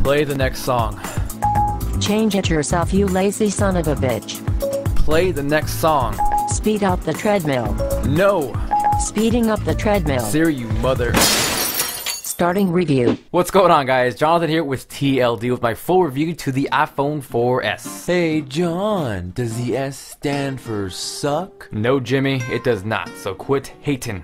Play the next song. Change it yourself, you lazy son of a bitch. Play the next song. Speed up the treadmill. No! Speeding up the treadmill. Siri, you mother. Starting review. What's going on, guys? Jonathan here with TLD with my full review to the iPhone 4S. Hey John, does the S stand for suck? No, Jimmy, it does not, so quit hating.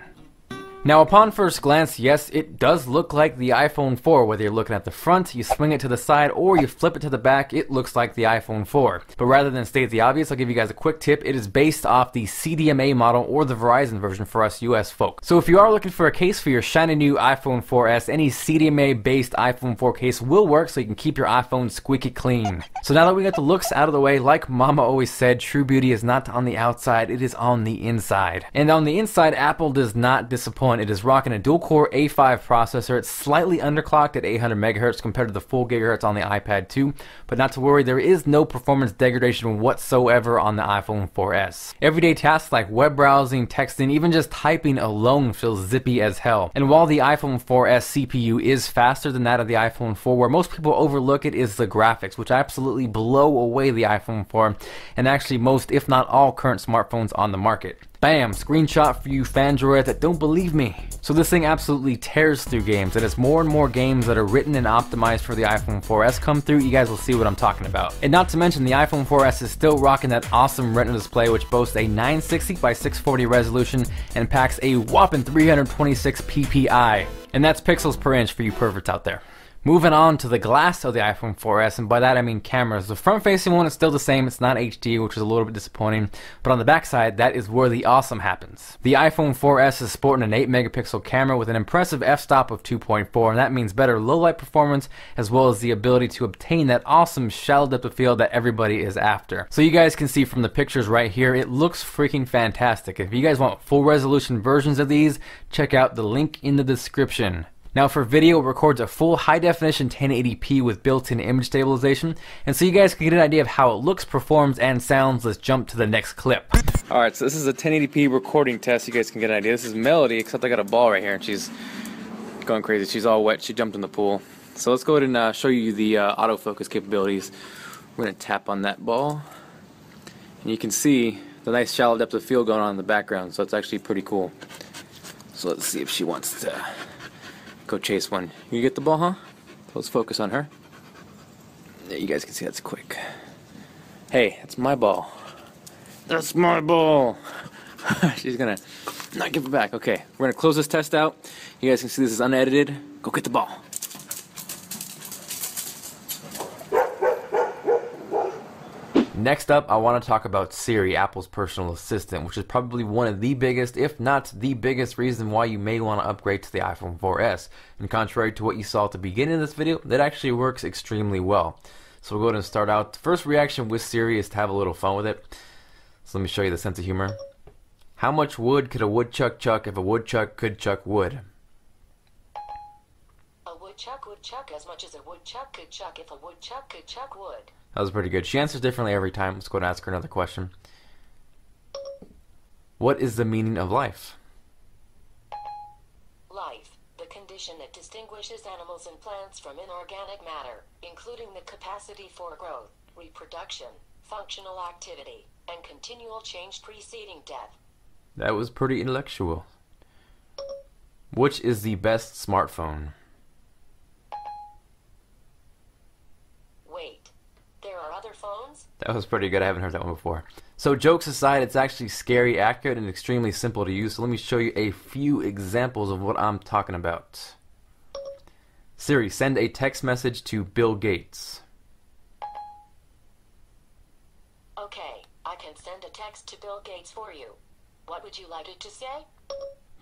Now, upon first glance, yes, it does look like the iPhone 4. Whether you're looking at the front, you swing it to the side, or you flip it to the back, it looks like the iPhone 4. But rather than state the obvious, I'll give you guys a quick tip. It is based off the CDMA model or the Verizon version for us US folk. So if you are looking for a case for your shiny new iPhone 4S, any CDMA-based iPhone 4 case will work so you can keep your iPhone squeaky clean. So now that we got the looks out of the way, like Mama always said, true beauty is not on the outside, it is on the inside. And on the inside, Apple does not disappoint. It is rocking a dual-core A5 processor. It's slightly underclocked at 800 megahertz compared to the full gigahertz on the iPad 2, but not to worry, there is no performance degradation whatsoever on the iPhone 4S. Everyday tasks like web browsing, texting, even just typing alone feels zippy as hell. And while the iPhone 4S CPU is faster than that of the iPhone 4, where most people overlook it is the graphics, which absolutely blow away the iPhone 4 and actually most, if not all, current smartphones on the market. Bam! Screenshot for you fandroids that don't believe me. So this thing absolutely tears through games, and as more and more games that are written and optimized for the iPhone 4S come through, you guys will see what I'm talking about. And not to mention, the iPhone 4S is still rocking that awesome Retina display, which boasts a 960 by 640 resolution and packs a whopping 326 ppi. And that's pixels per inch for you perverts out there. Moving on to the glass of the iPhone 4S, and by that I mean cameras. The front-facing one is still the same, it's not HD, which is a little bit disappointing, but on the backside, that is where the awesome happens. The iPhone 4S is sporting an 8 megapixel camera with an impressive f-stop of 2.4, and that means better low-light performance, as well as the ability to obtain that awesome shallow depth of field that everybody is after. So you guys can see from the pictures right here, it looks freaking fantastic. If you guys want full resolution versions of these, check out the link in the description. Now for video, it records a full high-definition 1080p with built-in image stabilization, and so you guys can get an idea of how it looks, performs, and sounds. Let's jump to the next clip. Alright, so this is a 1080p recording test. You guys can get an idea. This is Melody, except I got a ball right here, and she's going crazy. She's all wet. She jumped in the pool. So let's go ahead and show you the autofocus capabilities. We're going to tap on that ball, and you can see the nice shallow depth of field going on in the background, so it's actually pretty cool. So let's see if she wants to go chase one. You get the ball, huh? Let's focus on her. Yeah, you guys can see that's quick. Hey, that's my ball. That's my ball. She's gonna not give it back. Okay, we're gonna close this test out. You guys can see this is unedited. Go get the ball. Next up, I want to talk about Siri, Apple's personal assistant, which is probably one of the biggest, if not the biggest reason why you may want to upgrade to the iPhone 4S. And contrary to what you saw at the beginning of this video, that actually works extremely well. So we'll go ahead and start out. The first reaction with Siri is to have a little fun with it. So let me show you the sense of humor. How much wood could a woodchuck chuck if a woodchuck could chuck wood? A woodchuck would chuck as much as a woodchuck could chuck if a woodchuck could chuck wood. That was pretty good. She answers differently every time. Let's go and ask her another question. What is the meaning of life? Life, the condition that distinguishes animals and plants from inorganic matter, including the capacity for growth, reproduction, functional activity, and continual change preceding death. That was pretty intellectual. Which is the best smartphone? Wait. There are other phones? That was pretty good. I haven't heard that one before. So jokes aside, it's actually scary, accurate, and extremely simple to use. So let me show you a few examples of what I'm talking about. Siri, send a text message to Bill Gates. Okay, I can send a text to Bill Gates for you. What would you like it to say?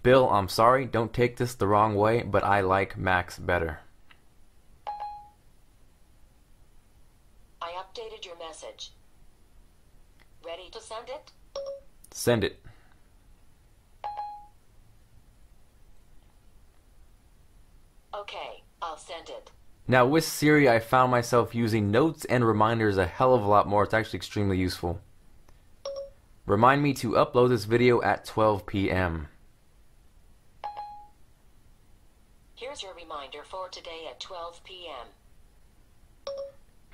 Bill, I'm sorry, don't take this the wrong way, but I like Max better. I updated your message. Ready to send it? Send it. Okay, I'll send it. Now with Siri, I found myself using notes and reminders a hell of a lot more. It's actually extremely useful. Remind me to upload this video at 12 p.m. Here's your reminder for today at 12 p.m.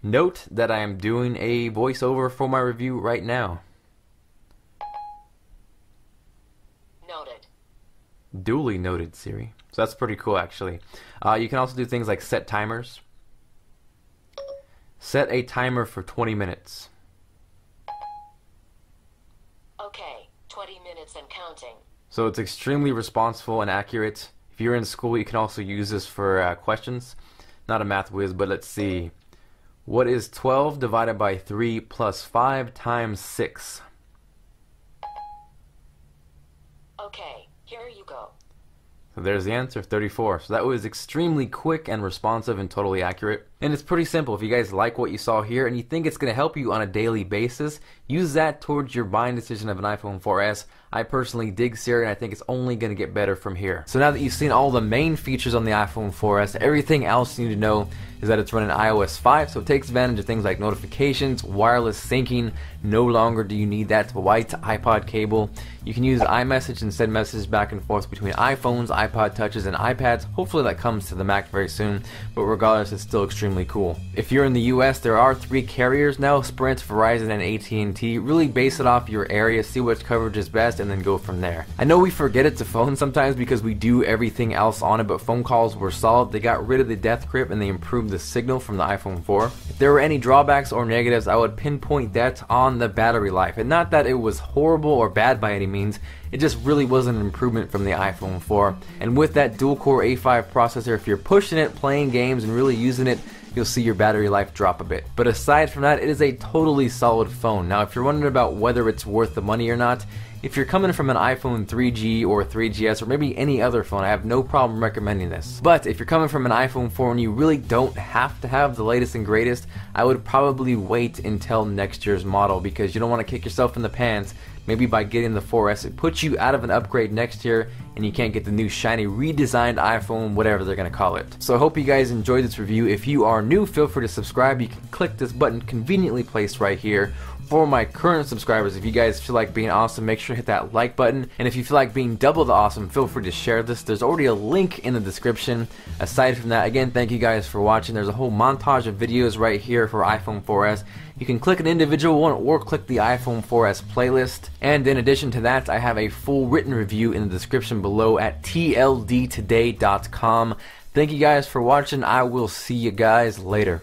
Note that I am doing a voiceover for my review right now. Noted. Duly noted, Siri. So that's pretty cool, actually. You can also do things like set timers. Set a timer for 20 minutes. Okay, 20 minutes and counting. So it's extremely responsive and accurate. If you're in school, you can also use this for questions. Not a math whiz, but let's see. What is 12 divided by 3 plus 5 times 6? Okay, here you go. So there's the answer, 34. So that was extremely quick and responsive and totally accurate. And it's pretty simple. If you guys like what you saw here and you think it's going to help you on a daily basis, use that towards your buying decision of an iPhone 4S. I personally dig Siri and I think it's only going to get better from here. So now that you've seen all the main features on the iPhone 4S, everything else you need to know is that it's running iOS 5, so it takes advantage of things like notifications, wireless syncing. No longer do you need that white iPod cable. You can use iMessage and send messages back and forth between iPhones, iPod Touches, and iPads. Hopefully that comes to the Mac very soon, but regardless, it's still extremely cool. If you're in the US, there are 3 carriers now, Sprint, Verizon, and AT&T. Really base it off your area, see which coverage is best, and then go from there. I know we forget it's a phone sometimes because we do everything else on it, but phone calls were solid. They got rid of the death grip and they improved the signal from the iPhone 4. If there were any drawbacks or negatives, I would pinpoint that on the battery life. And not that it was horrible or bad by any means, it just really wasn't an improvement from the iPhone 4. And with that dual-core A5 processor, if you're pushing it, playing games, and really using it, you'll see your battery life drop a bit. But aside from that, it is a totally solid phone. Now, if you're wondering about whether it's worth the money or not, if you're coming from an iPhone 3G or 3GS or maybe any other phone, I have no problem recommending this. But if you're coming from an iPhone 4 and you really don't have to have the latest and greatest, I would probably wait until next year's model because you don't want to kick yourself in the pants. Maybe by getting the 4S, it puts you out of an upgrade next year and you can't get the new shiny redesigned iPhone, whatever they're going to call it. So I hope you guys enjoyed this review. If you are new, feel free to subscribe. You can click this button conveniently placed right here. For my current subscribers, if you guys feel like being awesome, make sure to hit that like button. And if you feel like being double the awesome, feel free to share this. There's already a link in the description. Aside from that, again, thank you guys for watching. There's a whole montage of videos right here for iPhone 4S. You can click an individual one or click the iPhone 4S playlist. And in addition to that, I have a full written review in the description below at tldtoday.com. Thank you guys for watching. I will see you guys later.